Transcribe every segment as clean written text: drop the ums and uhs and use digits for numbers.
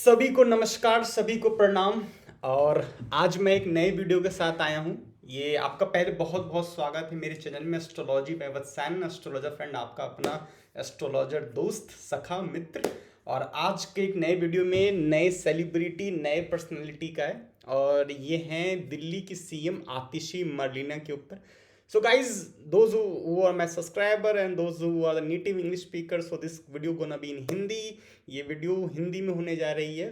सभी को नमस्कार, सभी को प्रणाम। और आज मैं एक नए वीडियो के साथ आया हूँ। ये आपका पहले बहुत बहुत स्वागत है मेरे चैनल में एस्ट्रोलॉजी बाय वत्सायन, एस्ट्रोलॉजर फ्रेंड, आपका अपना एस्ट्रोलॉजर दोस्त, सखा, मित्र। और आज के एक नए वीडियो में नए सेलिब्रिटी, नए पर्सनैलिटी का है। और ये हैं दिल्ली की सीएम आतिशी मर्लिना के ऊपर। So guys, those who are my subscriber and those who are the native English speakers, so this video gonna be in Hindi। ये वीडियो हिंदी में होने जा रही है।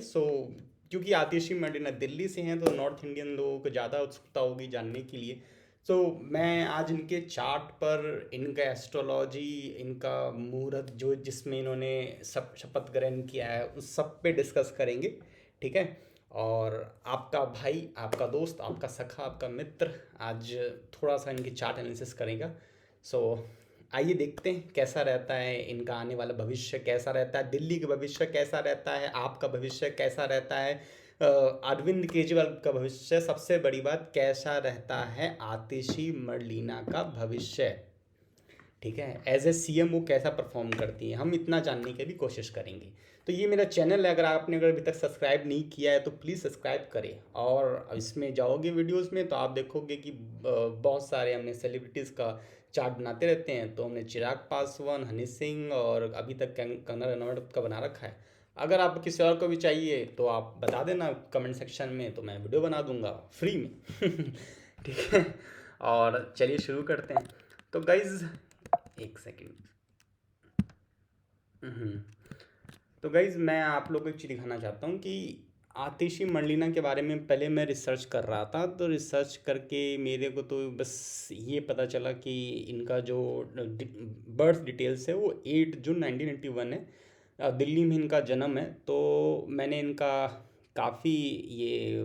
क्योंकि आतिशी मर्लिना दिल्ली से हैं तो नॉर्थ इंडियन लोगों को ज़्यादा उत्सुकता होगी जानने के लिए। मैं आज इनके चार्ट पर, इनका एस्ट्रोलॉजी, इनका मुहूर्त जो जिसमें इन्होंने सब शपथ ग्रहण किया है उस सब पे डिस्कस करेंगे। ठीक है। और आपका भाई, आपका दोस्त, आपका सखा, आपका मित्र आज थोड़ा सा इनकी चार्ट एनालिसिस करेगा। सो आइए देखते हैं कैसा रहता है इनका आने वाला भविष्य, कैसा रहता है दिल्ली का भविष्य, कैसा रहता है आपका भविष्य, कैसा रहता है अरविंद केजरीवाल का भविष्य, सबसे बड़ी बात कैसा रहता है आतिशी मर्लिना का भविष्य। ठीक है, एज ए सीएम वो कैसा परफॉर्म करती है, हम इतना जानने की भी कोशिश करेंगे। तो ये मेरा चैनल है, अगर आपने अभी तक सब्सक्राइब नहीं किया है तो प्लीज़ सब्सक्राइब करें। और इसमें जाओगे वीडियोस में तो आप देखोगे कि बहुत सारे हमने सेलिब्रिटीज़ का चार्ट बनाते रहते हैं। तो हमने चिराग पासवान, हनी सिंह और अभी तक कंगना रनौत का बना रखा है। अगर आप किसी और को भी चाहिए तो आप बता देना कमेंट सेक्शन में, तो मैं वीडियो बना दूंगा फ्री में। ठीक है, और चलिए शुरू करते हैं। तो गाइज़ एक सेकेंड। तो गाइज़ मैं आप लोगों को एक चीज़ दिखाना चाहता हूँ कि आतिशी मर्लिना के बारे में पहले मैं रिसर्च कर रहा था। तो रिसर्च करके मेरे को तो बस ये पता चला कि इनका जो बर्थ डिटेल्स है वो 8 जून 1981 है। दिल्ली में इनका जन्म है। तो मैंने इनका काफ़ी ये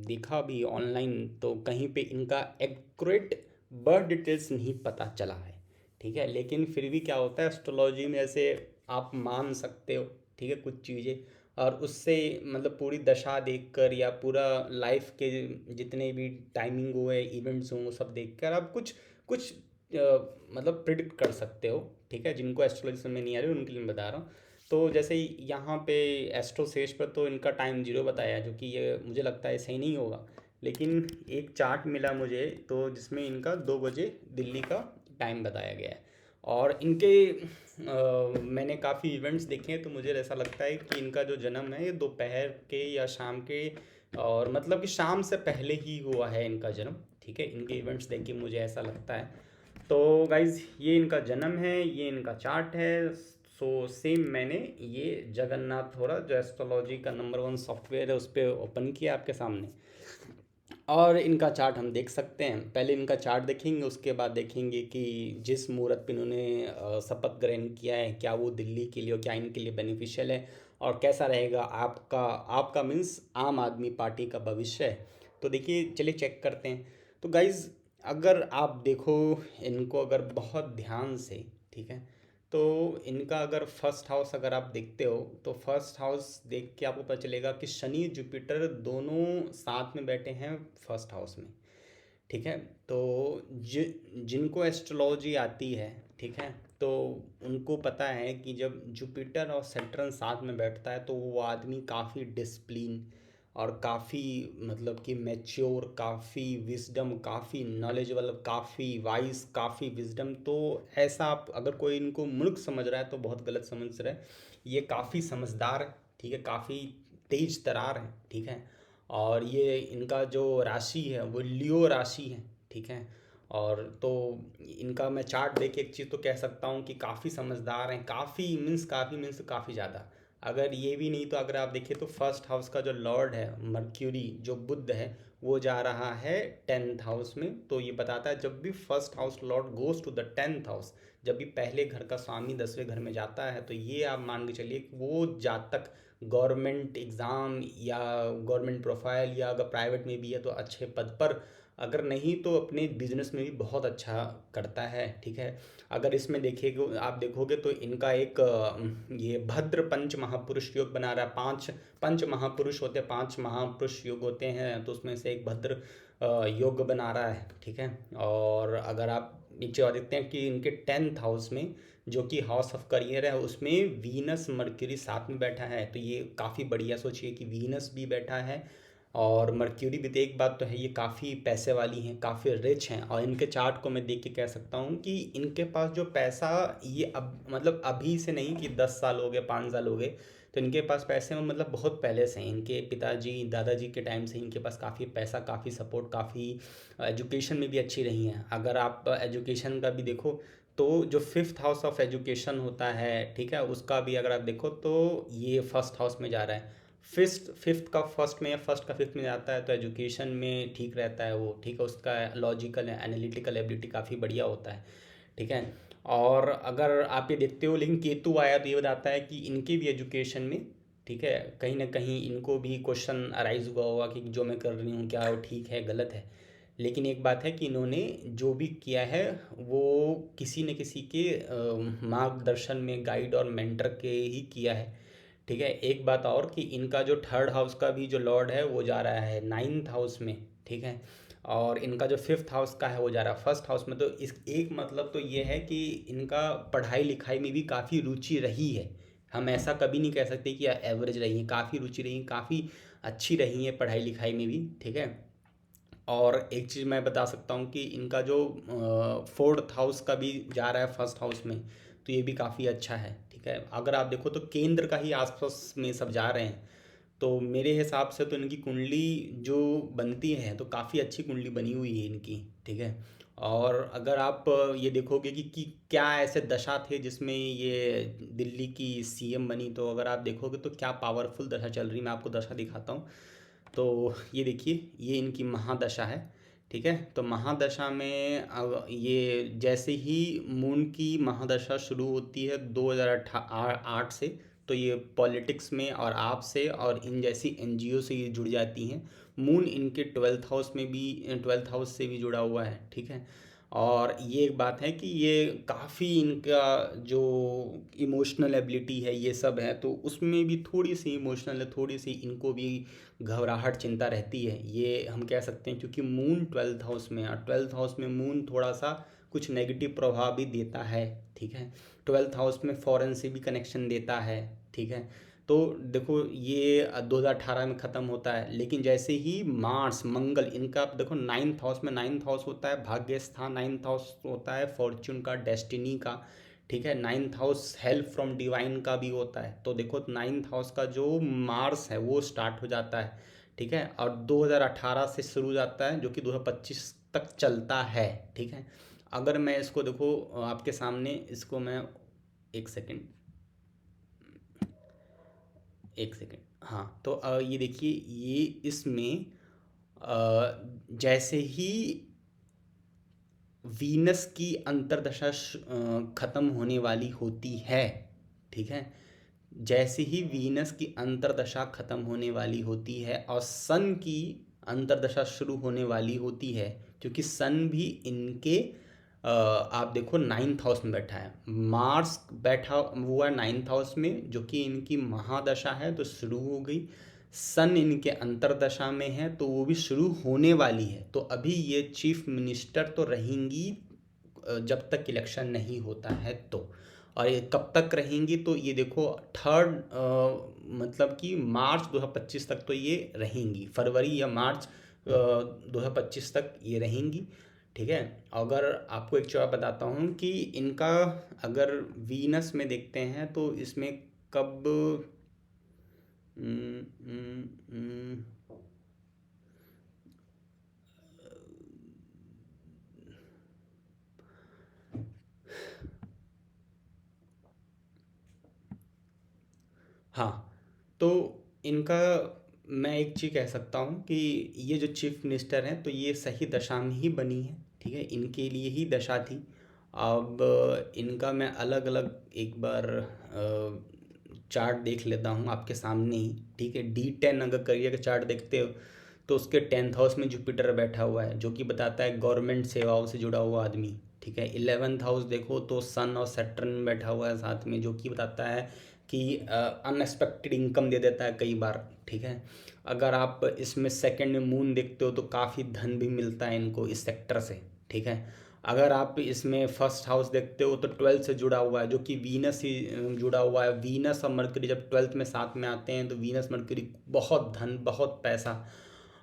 देखा भी ऑनलाइन, तो कहीं पे इनका एक्यूरेट बर्थ डिटेल्स नहीं पता चला है। ठीक है, लेकिन फिर भी क्या होता है एस्ट्रोलॉजी में, ऐसे आप मान सकते हो, ठीक है, कुछ चीज़ें। और उससे मतलब पूरी दशा देखकर या पूरा लाइफ के जितने भी टाइमिंग हुए, इवेंट्स हों, वो सब देखकर आप कुछ कुछ मतलब प्रिडिक्ट कर सकते हो। ठीक है, जिनको एस्ट्रोलॉजी समझ में नहीं आ रही उनके लिए मैं बता रहा हूँ। तो जैसे यहाँ पे एस्ट्रोसेज पर तो इनका टाइम जीरो बताया, जो कि ये मुझे लगता है सही नहीं होगा। लेकिन एक चार्ट मिला मुझे तो जिसमें इनका 2 बजे दिल्ली का टाइम बताया गया है। और इनके मैंने काफ़ी इवेंट्स देखे हैं तो मुझे ऐसा लगता है कि इनका जो जन्म है ये दोपहर के या शाम के, और मतलब कि शाम से पहले ही हुआ है इनका जन्म। ठीक है, इनके इवेंट्स देख के मुझे ऐसा लगता है। तो गाइज़ ये इनका जन्म है, ये इनका चार्ट है। सेम मैंने ये जगन्नाथ थोड़ा जो एस्ट्रोलॉजी का नंबर 1 सॉफ्टवेयर है उस पर ओपन किया आपके सामने। और इनका चार्ट हम देख सकते हैं। पहले इनका चार्ट देखेंगे, उसके बाद देखेंगे कि जिस मुहूर्त पे इन्होंने शपथ ग्रहण किया है क्या वो दिल्ली के लिए और क्या इनके लिए बेनिफिशियल है, और कैसा रहेगा आपका आपका मीन्स आम आदमी पार्टी का भविष्य है। तो देखिए, चलिए चेक करते हैं। तो गाइज़ अगर आप देखो इनको अगर बहुत ध्यान से, ठीक है, तो इनका अगर फर्स्ट हाउस अगर आप देखते हो तो फर्स्ट हाउस देख के आपको पता चलेगा कि शनि जुपिटर दोनों साथ में बैठे हैं फर्स्ट हाउस में। ठीक है, तो जिनको एस्ट्रोलॉजी आती है, ठीक है, तो उनको पता है कि जब जुपिटर और सैटर्न साथ में बैठता है तो वो आदमी काफ़ी डिसिप्लिन और काफ़ी मतलब कि मैच्योर, काफ़ी विजडम, काफ़ी नॉलेजेबल, काफ़ी वाइज, काफ़ी विजडम। तो ऐसा आप अगर कोई इनको मूर्ख समझ रहा है तो बहुत गलत समझ रहा है। ये काफ़ी समझदार है, ठीक है, काफ़ी तेज तरार है। ठीक है, और ये इनका जो राशि है वो लियो राशि है। ठीक है, और तो इनका मैं चार्ट देख के एक चीज़ तो कह सकता हूँ कि काफ़ी समझदार हैं, काफ़ी मीन्स काफ़ी ज़्यादा। अगर ये भी नहीं तो अगर आप देखिए तो फर्स्ट हाउस का जो लॉर्ड है मर्क्यूरी, जो बुध है, वो जा रहा है 10th हाउस में। तो ये बताता है जब भी first house lord goes to the 10th house, जब भी पहले घर का स्वामी 10वें घर में जाता है, तो ये आप मान के चलिए कि वो जातक गवर्नमेंट एग्ज़ाम या गवर्नमेंट प्रोफाइल या अगर प्राइवेट में भी है तो अच्छे पद पर, अगर नहीं तो अपने बिजनेस में भी बहुत अच्छा करता है। ठीक है, अगर इसमें देखिएगा आप देखोगे तो इनका एक ये भद्र पंच महापुरुष योग बना रहा है। पांच पंच महापुरुष होते हैं, 5 महापुरुष योग होते हैं, तो उसमें से एक भद्र योग बना रहा है। ठीक है, और अगर आप नीचे और देखते हैं कि इनके 10th हाउस में जो कि हाउस ऑफ करियर है उसमें वीनस मर्क्यूरी साथ में बैठा है, तो ये काफ़ी बढ़िया। सोचिए कि वीनस भी बैठा है और मर्क्यूरी भी, तो एक बात तो है ये काफ़ी पैसे वाली हैं, काफ़ी रिच हैं। और इनके चार्ट को मैं देख के कह सकता हूँ कि इनके पास जो पैसा, ये अब मतलब अभी से नहीं कि 10 साल हो गए 5 साल हो गए, तो इनके पास पैसे में मतलब बहुत पहले से हैं। इनके पिताजी दादाजी के टाइम से इनके पास काफ़ी पैसा, काफ़ी सपोर्ट, काफ़ी एजुकेशन में भी अच्छी रही हैं। अगर आप एजुकेशन का भी देखो तो जो फिफ्थ हाउस ऑफ एजुकेशन होता है, ठीक है, उसका भी अगर आप देखो तो ये फर्स्ट हाउस में जा रहा है। फिफ्थ का फर्स्ट में या फर्स्ट का फिफ्थ में जाता है तो एजुकेशन में ठीक रहता है वो, ठीक है, उसका लॉजिकल एनालिटिकल एबिलिटी काफ़ी बढ़िया होता है, ठीक है। और अगर आप ये देखते हो, लेकिन केतु आया तो ये बताता है कि इनके भी एजुकेशन में, ठीक है, कहीं ना कहीं इनको भी क्वेश्चन अराइज हुआ होगा कि जो मैं कर रही हूँ क्या वो ठीक है गलत है। लेकिन एक बात है कि इन्होंने जो भी किया है वो किसी न किसी के मार्गदर्शन में, गाइड और मेंटर के ही किया है, ठीक है। एक बात और कि इनका जो थर्ड हाउस का भी जो लॉर्ड है वो जा रहा है नाइन्थ हाउस में, ठीक है। और इनका जो फिफ्थ हाउस का है वो जा रहा है फर्स्ट हाउस में। तो इस एक मतलब तो ये है कि इनका पढ़ाई लिखाई में भी काफ़ी रुचि रही है। हम ऐसा कभी नहीं कह सकते कि एवरेज रही है, काफ़ी रुचि रही है, काफ़ी अच्छी रही है पढ़ाई लिखाई में भी, ठीक है। और एक चीज़ मैं बता सकता हूँ कि इनका जो फोर्थ हाउस का भी जा रहा है फर्स्ट हाउस में, तो ये भी काफ़ी अच्छा है, ठीक है। अगर आप देखो तो केंद्र का ही आसपास में सब जा रहे हैं, तो मेरे हिसाब से तो इनकी कुंडली जो बनती है तो काफ़ी अच्छी कुंडली बनी हुई है इनकी, ठीक है। और अगर आप ये देखोगे कि क्या ऐसे दशा थे जिसमें ये दिल्ली की सीएम बनी, तो अगर आप देखोगे तो क्या पावरफुल दशा चल रही, मैं आपको दशा दिखाता हूँ। तो ये देखिए, ये इनकी महादशा है, ठीक है। तो महादशा में अब ये जैसे ही मून की महादशा शुरू होती है 2008 से, तो ये पॉलिटिक्स में और आप से और इन जैसी एनजीओ से ये जुड़ जाती हैं। मून इनके ट्वेल्थ हाउस में भी, ट्वेल्थ हाउस से भी जुड़ा हुआ है, ठीक है। और ये एक बात है कि ये काफ़ी इनका जो इमोशनल एबिलिटी है ये सब है, तो उसमें भी थोड़ी सी इमोशनल है, थोड़ी सी इनको भी घबराहट चिंता रहती है, ये हम कह सकते हैं। क्योंकि मून ट्वेल्थ हाउस में, और ट्वेल्थ हाउस में मून थोड़ा सा कुछ नेगेटिव प्रभाव भी देता है, ठीक है। ट्वेल्थ हाउस में फॉरेन से भी कनेक्शन देता है, ठीक है। तो देखो ये 2018 में ख़त्म होता है, लेकिन जैसे ही मार्स मंगल इनका, आप देखो नाइन्थ हाउस में, नाइन्थ हाउस होता है भाग्य स्थान, नाइन्थ हाउस होता है फॉर्च्यून का, डेस्टिनी का, ठीक है। Ninth house help from divine का भी होता है। तो देखो नाइन्थ हाउस का जो मार्स है वो स्टार्ट हो जाता है, ठीक है। और 2018 से शुरू हो जाता है जो कि 2025 तक चलता है, ठीक है। अगर मैं इसको देखो आपके सामने, इसको मैं एक सेकेंड, एक सेकेंड, हाँ, तो ये देखिए, ये इसमें जैसे ही वीनस की अंतर्दशा खत्म होने वाली होती है, ठीक है, जैसे ही वीनस की अंतर्दशा खत्म होने वाली होती है और सन की अंतर्दशा शुरू होने वाली होती है, क्योंकि सन भी इनके आप देखो नाइन्थ हाउस में बैठा है, मार्स बैठा हुआ है नाइन्थ हाउस में जो कि इनकी महादशा है, तो शुरू हो गई। सन इनके अंतर्दशा में है तो वो भी शुरू होने वाली है। तो अभी ये चीफ मिनिस्टर तो रहेंगी जब तक इलेक्शन नहीं होता है तो। और ये कब तक रहेंगी, तो ये देखो थर्ड मतलब कि मार्च 2025 तक तो ये रहेंगी, फरवरी या मार्च 2025 तक ये रहेंगी, ठीक है। अगर आपको एक चीज़ और बताता हूँ कि इनका अगर वीनस में देखते हैं तो इसमें कब हम्म, हम्म, हम्म, हाँ, तो इनका मैं एक चीज़ कह सकता हूँ कि ये जो चीफ मिनिस्टर हैं तो ये सही दशा में ही बनी है, ठीक है, इनके लिए ही दशा थी। अब इनका मैं अलग अलग एक बार चार्ट देख लेता हूँ आपके सामने ही, ठीक है। D10 अगर करियर का चार्ट देखते हो तो उसके 10th हाउस में जुपिटर बैठा हुआ है जो कि बताता है गवर्नमेंट सेवाओं से जुड़ा हुआ आदमी, ठीक है। 11th हाउस देखो तो सन और सैटर्न बैठा हुआ है साथ में, जो कि बताता है कि अनएक्सपेक्टेड इनकम दे देता है कई बार, ठीक है। अगर आप इसमें सेकंड में मून देखते हो तो काफ़ी धन भी मिलता है इनको इस सेक्टर से, ठीक है। अगर आप इसमें फर्स्ट हाउस देखते हो तो 12th से जुड़ा हुआ है, जो कि वीनस ही जुड़ा हुआ है। वीनस और मरकरी जब 12th में साथ में आते हैं तो वीनस मरकरी बहुत धन, बहुत पैसा,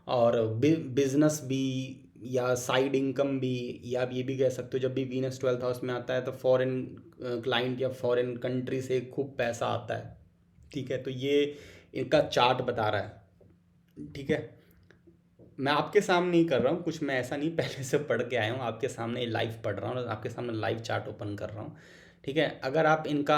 और बिजनेस भी, या साइड इनकम भी, या आप ये भी कह सकते हो जब भी वीनस 12th हाउस में आता है तो फॉरेन क्लाइंट या फॉरेन कंट्री से खूब पैसा आता है। ठीक है, तो ये इनका चार्ट बता रहा है। ठीक है, मैं आपके सामने ही कर रहा हूँ कुछ, मैं ऐसा नहीं पहले से पढ़ के आया हूँ, आपके सामने लाइव पढ़ रहा हूँ, आपके सामने लाइव चार्ट ओपन कर रहा हूँ। ठीक है, अगर आप इनका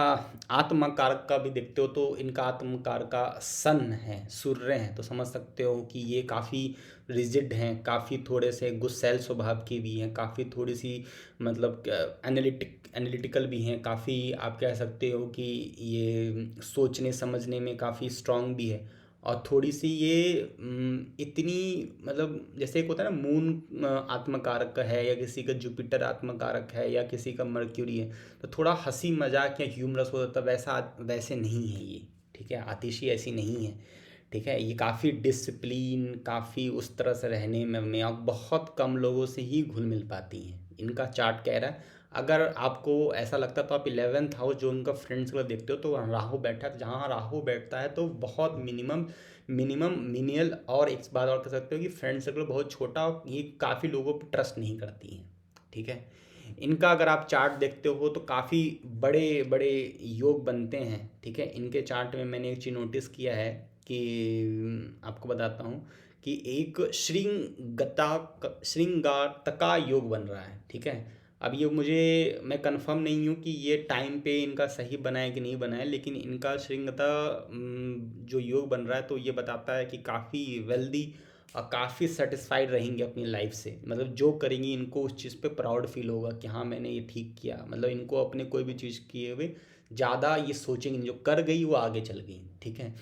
आत्मकारक का भी देखते हो तो इनका आत्मकारक का सन है, सूर्य हैं, तो समझ सकते हो कि ये काफ़ी रिजिड हैं, काफ़ी थोड़े से गुस्सैल स्वभाव की भी हैं, काफ़ी थोड़ी सी मतलब एनालिटिकल भी हैं, काफ़ी आप कह सकते हो कि ये सोचने समझने में काफ़ी स्ट्रांग भी है। और थोड़ी सी ये इतनी मतलब जैसे एक होता है ना मून आत्मकारक का है, या किसी का जुपिटर आत्मकारक है, या किसी का मर्क्यूरी है, तो थोड़ा हंसी मजाक या ह्यूमरस हो जाता है, वैसा वैसे नहीं है ये। ठीक है, आतिशी ऐसी नहीं है। ठीक है, ये काफ़ी डिसिप्लिन, काफ़ी उस तरह से रहने में और बहुत कम लोगों से ही घुल मिल पाती हैं, इनका चार्ट कह रहा है। अगर आपको ऐसा लगता है तो आप 11th हाउस जो उनका फ्रेंड्स का देखते हो तो वहाँ राहु बैठा है, जहाँ राहु बैठता है तो बहुत मिनिमम मिनिमम मिनियल, और एक बात और कह सकते हो कि फ्रेंड सर्कल बहुत छोटा, ये काफ़ी लोगों पर ट्रस्ट नहीं करती हैं। ठीक है, इनका अगर आप चार्ट देखते हो तो काफ़ी बड़े बड़े योग बनते हैं। ठीक है, इनके चार्ट में मैंने एक चीज़ नोटिस किया है कि आपको बताता हूँ कि एक श्रृंगारतका योग बन रहा है। ठीक है, अब ये मुझे, मैं कंफर्म नहीं हूँ कि ये टाइम पे इनका सही बना है कि नहीं बना है, लेकिन इनका श्रृंगता जो योग बन रहा है तो ये बताता है कि काफ़ी वेल्दी और काफ़ी सेटिस्फाइड रहेंगे अपनी लाइफ से, मतलब जो करेंगी इनको उस चीज़ पे प्राउड फील होगा कि हाँ मैंने ये ठीक किया, मतलब इनको अपने कोई भी चीज़ किए हुए ज़्यादा ये सोचेंगे, जो कर गई वो आगे चल गई। ठीक है,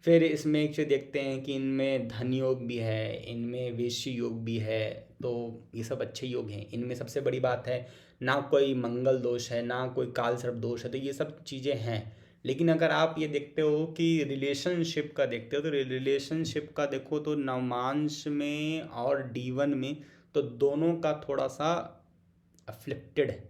फिर इसमें एक चीज़ देखते हैं कि इनमें धन योग भी है, इनमें वेश्य योग भी है, तो ये सब अच्छे योग हैं। इनमें सबसे बड़ी बात है ना कोई मंगल दोष है, ना कोई काल सर्प दोष है, तो ये सब चीज़ें हैं। लेकिन अगर आप ये देखते हो कि रिलेशनशिप का देखते हो तो रिलेशनशिप का देखो तो नवमांश में और D1 में तो दोनों का थोड़ा सा अफ्लिक्टेड है।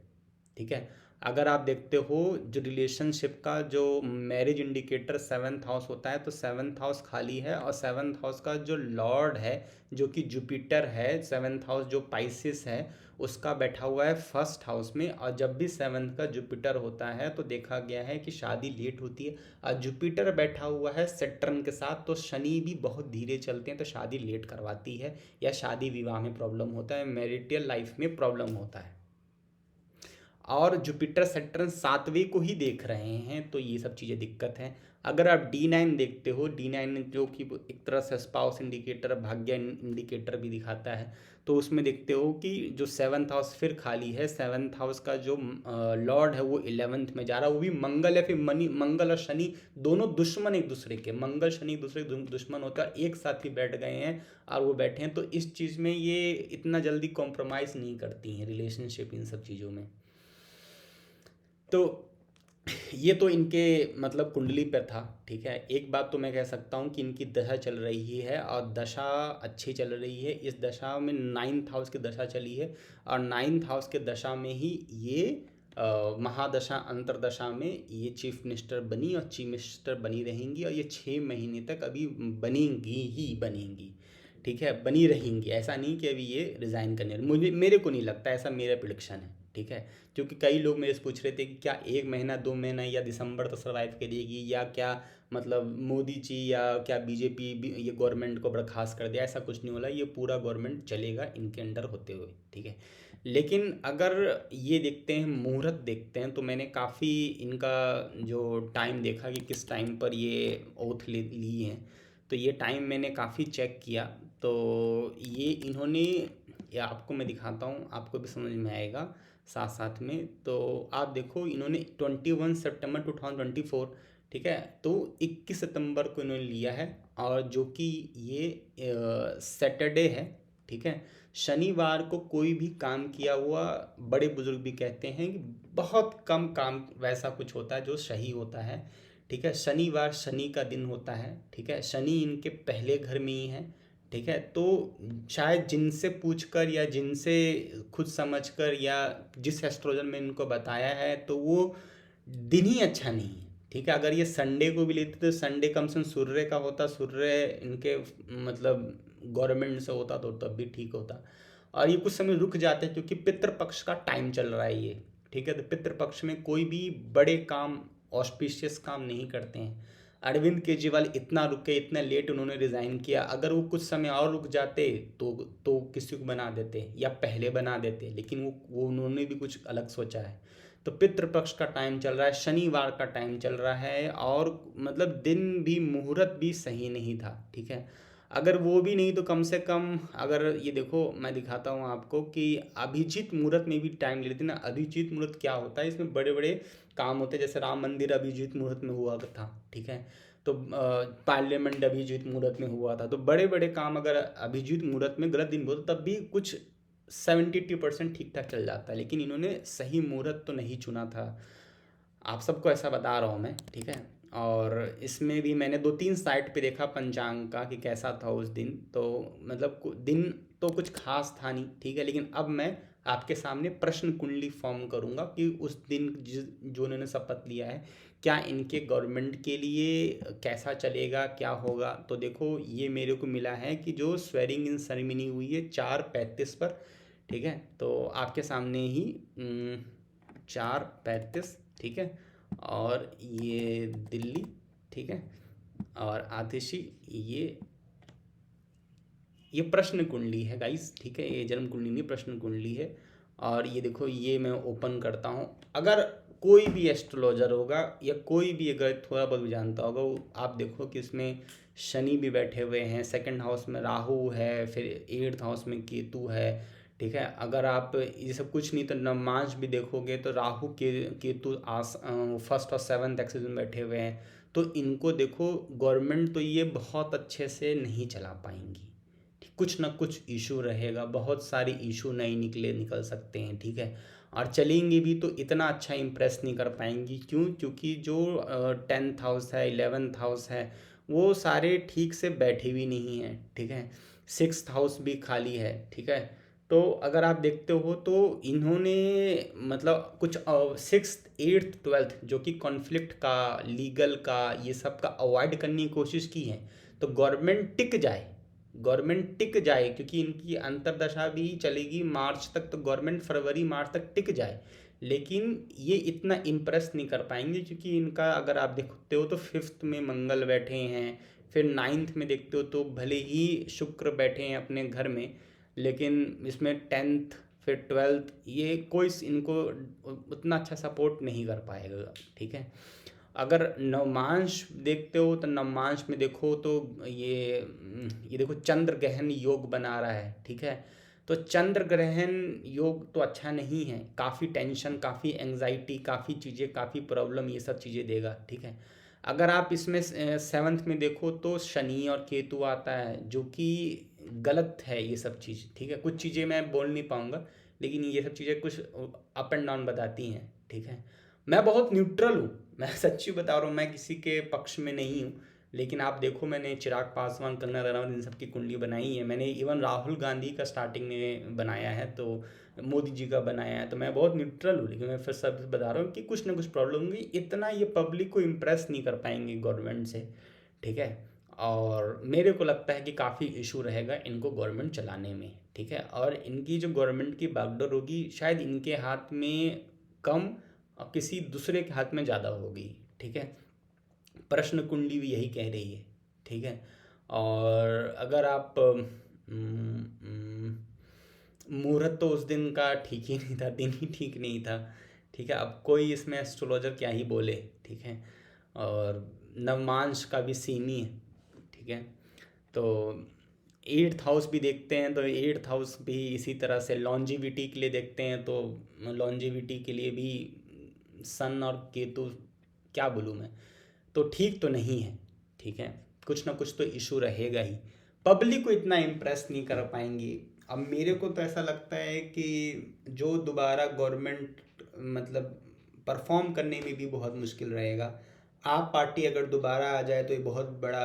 ठीक है, अगर आप देखते हो जो रिलेशनशिप का जो मैरिज इंडिकेटर 7th हाउस होता है तो 7th हाउस खाली है, और 7th हाउस का जो लॉर्ड है जो कि जुपिटर है, 7th हाउस जो पाइसिस है उसका बैठा हुआ है फर्स्ट हाउस में। और जब भी 7th का जुपिटर होता है तो देखा गया है कि शादी लेट होती है, और जुपिटर बैठा हुआ है सेटर्न के साथ तो शनि भी बहुत धीरे चलते हैं तो शादी लेट करवाती है, या शादी विवाह में प्रॉब्लम होता है, मैरिटल लाइफ में प्रॉब्लम होता है। और जुपिटर सेटर्न 7वें को ही देख रहे हैं तो ये सब चीज़ें दिक्कत हैं। अगर आप D9 देखते हो, D9 जो कि एक तरह से स्पाउस इंडिकेटर, भाग्य इंडिकेटर भी दिखाता है, तो उसमें देखते हो कि जो 7th हाउस फिर खाली है, 7th हाउस का जो लॉर्ड है वो 11th में जा रहा है, वो भी मंगल है। फिर मनी मंगल और शनि दोनों दुश्मन एक दूसरे के, मंगल शनि एक दूसरे के दुश्मन होते हैं और एक साथ ही बैठ गए हैं, और वो बैठे हैं तो इस चीज़ में ये इतना जल्दी कॉम्प्रोमाइज़ नहीं करती हैं रिलेशनशिप इन सब चीज़ों में। तो ये तो इनके मतलब कुंडली पर था। ठीक है, एक बात तो मैं कह सकता हूँ कि इनकी दशा चल रही है और दशा अच्छी चल रही है। इस दशा में 9th हाउस की दशा चली है, और 9th हाउस के दशा में ही ये महादशा अंतरदशा में ये चीफ मिनिस्टर बनी और चीफ मिनिस्टर बनी रहेंगी, और ये 6 महीने तक अभी बनेंगी ही बनेंगी। ठीक है, बनी रहेंगी, ऐसा नहीं कि अभी ये रिज़ाइन करने, मुझे मेरे को नहीं लगता, ऐसा मेरा प्रिडिक्शन है। ठीक है, क्योंकि कई लोग मेरे से पूछ रहे थे कि क्या 1 महीना 2 महीना या दिसंबर तक सर्वाइव करेगी, या क्या मतलब मोदी जी या क्या बीजेपी भी ये गवर्नमेंट को बर्खास्त कर दिया, ऐसा कुछ नहीं होला, ये पूरा गवर्नमेंट चलेगा इनके अंडर होते हुए। ठीक है, लेकिन अगर ये देखते हैं मुहूर्त देखते हैं तो मैंने काफ़ी इनका जो टाइम देखा कि किस टाइम पर ये ओथ ले ली हैं, तो ये टाइम मैंने काफ़ी चेक किया, तो ये इन्होंने, या आपको मैं दिखाता हूँ आपको भी समझ में आएगा साथ साथ में। तो आप देखो इन्होंने 21 सितंबर 2024, ठीक है, तो 21 सितंबर को इन्होंने लिया है, और जो कि ये सैटरडे है। ठीक है, शनिवार को कोई भी काम किया हुआ, बड़े बुजुर्ग भी कहते हैं कि बहुत कम काम वैसा कुछ होता है जो सही होता है। ठीक है, शनिवार शनि का दिन होता है। ठीक है, शनि इनके पहले घर में ही है। ठीक है। तो शायद जिनसे पूछकर या जिनसे खुद समझकर या जिस एस्ट्रोलॉजर में इनको बताया है तो वो दिन ही अच्छा नहीं है, ठीक है। अगर ये संडे को भी लेते तो संडे कम से कम सूर्य का होता, सूर्य इनके मतलब गवर्नमेंट से होता तो तब भी ठीक होता। और ये कुछ समय रुक जाते हैं क्योंकि पितृपक्ष का टाइम चल रहा है ये, ठीक है। तो पितृपक्ष में कोई भी बड़े काम, ऑस्पिशियस काम नहीं करते हैं। अरविंद केजरीवाल इतना रुके, इतना लेट उन्होंने रिज़ाइन किया, अगर वो कुछ समय और रुक जाते तो किसी को बना देते या पहले बना देते, लेकिन वो उन्होंने भी कुछ अलग सोचा है। तो पितृपक्ष का टाइम चल रहा है, शनिवार का टाइम चल रहा है, और मतलब दिन भी, मुहूर्त भी सही नहीं था, ठीक है। अगर वो भी नहीं तो कम से कम, अगर ये देखो मैं दिखाता हूँ आपको कि अभिजीत मुहूर्त में भी टाइम ले लेते ना। अभिजीत मुहूर्त क्या होता है, इसमें बड़े बड़े काम होते हैं, जैसे राम मंदिर अभिजीत मुहूर्त में हुआ था, ठीक है। तो पार्लियामेंट अभिजीत मुहूर्त में हुआ था। तो बड़े बड़े काम अगर अभिजीत मुहूर्त में गलत दिन बोलते तब भी कुछ 70-80% ठीक ठाक चल जाता है, लेकिन इन्होंने सही मुहूर्त तो नहीं चुना था। आप सबको ऐसा बता रहा हूँ मैं, ठीक है। और इसमें भी मैंने 2-3 साइट पे देखा पंचांग का कि कैसा था उस दिन, तो मतलब दिन तो कुछ खास था नहीं, ठीक है। लेकिन अब मैं आपके सामने प्रश्न कुंडली फॉर्म करूँगा कि उस दिन जो उन्होंने शपथ लिया है, क्या इनके गवर्नमेंट के लिए कैसा चलेगा, क्या होगा। तो देखो ये मेरे को मिला है कि जो स्वेरिंग इन सेरेमनी हुई है 4:35 पर, ठीक है। तो आपके सामने ही 4:35, ठीक है। और ये दिल्ली, ठीक है। और आतिशी, ये प्रश्न कुंडली है गाइस, ठीक है। ये जन्म कुंडली नहीं, प्रश्न कुंडली है। और ये देखो, ये मैं ओपन करता हूँ। अगर कोई भी एस्ट्रोलॉजर होगा या कोई भी अगर थोड़ा बहुत भी जानता होगा, आप देखो कि इसमें शनि भी बैठे हुए हैं, सेकंड हाउस में राहु है, फिर 8th हाउस में केतु है, ठीक है। अगर आप ये सब कुछ नहीं तो नवमांश भी देखोगे तो राहु के केतु फर्स्ट और 7th एक्सिस में बैठे हुए हैं। तो इनको देखो, गवर्नमेंट तो ये बहुत अच्छे से नहीं चला पाएंगी, कुछ ना कुछ इशू रहेगा, बहुत सारे इशू नए निकल सकते हैं, ठीक है। और चलेंगी भी तो इतना अच्छा इम्प्रेस नहीं कर पाएंगी। क्यों? क्योंकि जो 10th हाउस है, 11th हाउस है, वो सारे ठीक से बैठे भी नहीं हैं, ठीक है। 6th हाउस भी खाली है, ठीक है। तो अगर आप देखते हो तो इन्होंने मतलब कुछ 6th 8th 12th जो कि कॉन्फ्लिक्ट का, लीगल का, ये सब का अवॉइड करने की कोशिश की है। तो गवर्नमेंट टिक जाए क्योंकि इनकी अंतरदशा भी चलेगी मार्च तक, तो गवर्नमेंट फरवरी मार्च तक टिक जाए। लेकिन ये इतना इम्प्रेस नहीं कर पाएंगे क्योंकि इनका अगर आप देखते हो तो 5th में मंगल बैठे हैं, फिर 9th में देखते हो तो भले ही शुक्र बैठे हैं अपने घर में, लेकिन इसमें 10th फिर 12th ये कोई इनको उतना अच्छा सपोर्ट नहीं कर पाएगा, ठीक है। अगर नवमांश देखते हो तो नवमांश में देखो तो ये देखो चंद्र ग्रहण योग बना रहा है, ठीक है। तो चंद्र ग्रहण योग तो अच्छा नहीं है, काफ़ी टेंशन, काफ़ी एंजाइटी, काफ़ी चीज़ें, काफ़ी प्रॉब्लम, ये सब चीज़ें देगा, ठीक है। अगर आप इसमें 7th में देखो तो शनि और केतु आता है जो कि गलत है ये सब चीज़, ठीक है। कुछ चीज़ें मैं बोल नहीं पाऊँगा, लेकिन ये सब चीज़ें कुछ अप एंड डाउन बताती हैं, ठीक है। मैं बहुत न्यूट्रल हूँ, मैं सच्ची बता रहा हूँ, मैं किसी के पक्ष में नहीं हूँ। लेकिन आप देखो, मैंने चिराग पासवान, कंगना रनावत, इन सब की कुंडली बनाई है। मैंने इवन राहुल गांधी का स्टार्टिंग में बनाया है, तो मोदी जी का बनाया है। तो मैं बहुत न्यूट्रल हूँ, लेकिन मैं फिर सब बता रहा हूँ कि कुछ ना कुछ प्रॉब्लम होगी। इतना ये पब्लिक को इम्प्रेस नहीं कर पाएंगे गवर्नमेंट से, ठीक है। और मेरे को लगता है कि काफ़ी इशू रहेगा इनको गवर्नमेंट चलाने में, ठीक है। और इनकी जो गवर्नमेंट की बागडोर होगी शायद इनके हाथ में कम और किसी दूसरे के हाथ में ज़्यादा होगी, ठीक है। प्रश्न कुंडली भी यही कह रही है, ठीक है। और अगर आप मुहूर्त तो उस दिन का ठीक ही नहीं था, दिन ही ठीक नहीं था, ठीक है। अब कोई इसमें एस्ट्रोलॉजर क्या ही बोले, ठीक है। और नवमांश का भी सीन ही है, ठीक है। तो 8th हाउस भी देखते हैं तो 8th हाउस भी इसी तरह से लॉन्जिविटी के लिए देखते हैं, तो लॉन्जिविटी के लिए भी सन और केतु, क्या बोलूँ मैं, तो ठीक तो नहीं है, ठीक है। कुछ ना कुछ तो इशू रहेगा ही, पब्लिक को इतना इम्प्रेस नहीं कर पाएंगी। अब मेरे को तो ऐसा लगता है कि जो दोबारा गवर्नमेंट मतलब परफॉर्म करने में भी बहुत मुश्किल रहेगा। आप पार्टी अगर दोबारा आ जाए तो ये बहुत बड़ा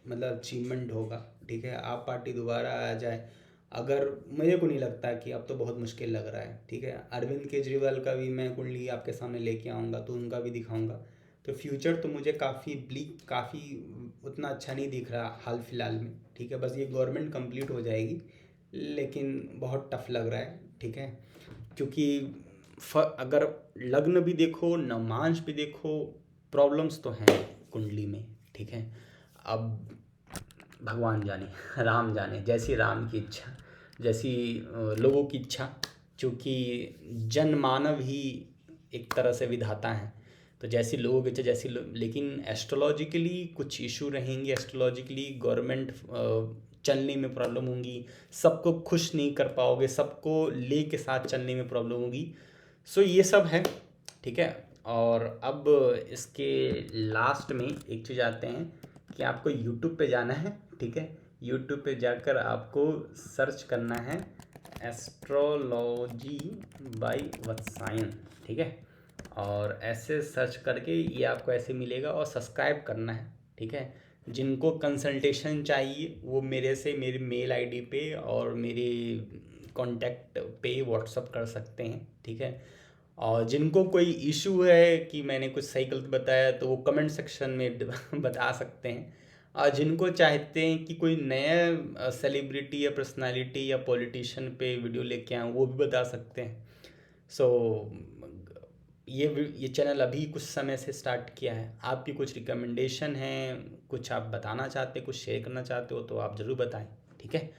मतलब अचीवमेंट होगा। ठीक है, आप पार्टी दोबारा आ जाए, अगर, मेरे को नहीं लगता कि अब तो बहुत मुश्किल लग रहा है। ठीक है, अरविंद केजरीवाल का भी मैं कुंडली आपके सामने लेके आऊँगा तो उनका भी दिखाऊंगा। तो फ्यूचर तो मुझे काफ़ी ब्लीक, काफ़ी उतना अच्छा नहीं दिख रहा हाल फिलहाल में। ठीक है, बस ये गवर्नमेंट कंप्लीट हो जाएगी, लेकिन बहुत टफ लग रहा है। ठीक है, क्योंकि अगर लग्न भी देखो, नवमांश भी देखो, प्रॉब्लम्स तो हैं कुंडली में। ठीक है, अब भगवान जाने, राम जाने, जैसी राम की इच्छा, जैसी लोगों की इच्छा, क्योंकि जनमानव ही एक तरह से विधाता है। तो जैसी लोगों की इच्छा, लेकिन एस्ट्रोलॉजिकली कुछ इशू रहेंगे, एस्ट्रोलॉजिकली गवर्नमेंट चलने में प्रॉब्लम होंगी, सबको खुश नहीं कर पाओगे, सबको ले के साथ चलने में प्रॉब्लम होगी। सो ये सब है। ठीक है, और अब इसके लास्ट में एक चीज़ आते हैं कि आपको यूट्यूब पे जाना है। ठीक है, यूट्यूब पे जाकर आपको सर्च करना है एस्ट्रोलॉजी बाय वत्सायन। ठीक है, और ऐसे सर्च करके ये आपको ऐसे मिलेगा, और सब्सक्राइब करना है। ठीक है, जिनको कंसल्टेशन चाहिए वो मेरे से, मेरी मेल आईडी पे और मेरे कांटेक्ट पे व्हाट्सअप कर सकते हैं। ठीक है, और जिनको कोई इशू है कि मैंने कुछ सही गलत बताया तो वो कमेंट सेक्शन में बता सकते हैं। और जिनको चाहते हैं कि कोई नया सेलिब्रिटी या पर्सनालिटी या पॉलिटिशियन पे वीडियो लेके आएँ, वो भी बता सकते हैं। सो ये चैनल अभी कुछ समय से स्टार्ट किया है। आपकी कुछ रिकमेंडेशन है, कुछ आप बताना चाहते, कुछ शेयर करना चाहते हो तो आप ज़रूर बताएं। ठीक है,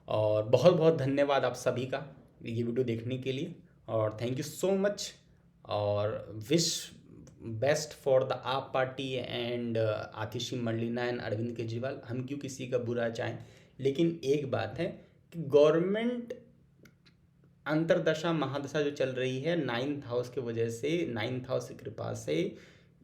और बहुत बहुत धन्यवाद आप सभी का ये वीडियो देखने के लिए, और थैंक यू सो मच। और wish best for the AAP party and Atishi Marlena and Arvind Kejriwal. हम क्यों किसी का बुरा चाहें, लेकिन एक बात है कि गवर्नमेंट अंतरदशा महादशा जो चल रही है 9th हाउस की वजह से, 9th हाउस की कृपा से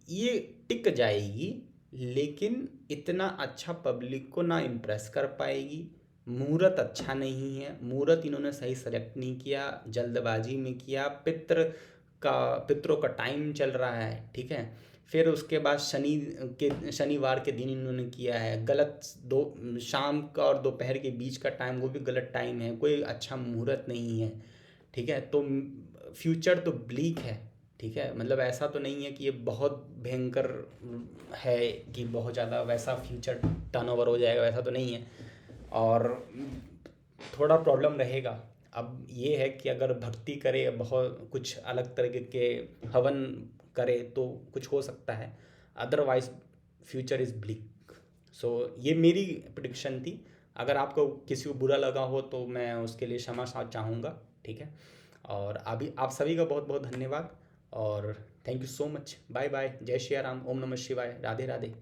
ये टिक जाएगी, लेकिन इतना अच्छा पब्लिक को ना इम्प्रेस कर पाएगी। मुहूर्त अच्छा नहीं है, मुहूर्त इन्होंने सही सेलेक्ट नहीं किया, जल्दबाजी में किया। पितरों का टाइम चल रहा है। ठीक है, फिर उसके बाद शनिवार के दिन इन्होंने किया है गलत, दो शाम का और दोपहर के बीच का टाइम, वो भी गलत टाइम है, कोई अच्छा मुहूर्त नहीं है। ठीक है, तो फ्यूचर तो ब्लीक है। ठीक है, मतलब ऐसा तो नहीं है कि ये बहुत भयंकर है कि बहुत ज़्यादा वैसा फ्यूचर टर्नओवर हो जाएगा, वैसा तो नहीं है। और थोड़ा प्रॉब्लम रहेगा। अब ये है कि अगर भक्ति करे, बहुत कुछ अलग तरीके के हवन करे तो कुछ हो सकता है, अदरवाइज फ्यूचर इज़ ब्लिक। सो ये मेरी प्रिडिक्शन थी। अगर आपको किसी को बुरा लगा हो तो मैं उसके लिए क्षमा चाहूँगा। ठीक है, और अभी आप सभी का बहुत बहुत धन्यवाद, और thank you so much. Bye bye, जय श्री राम, ओम नमः शिवाय, राधे राधे।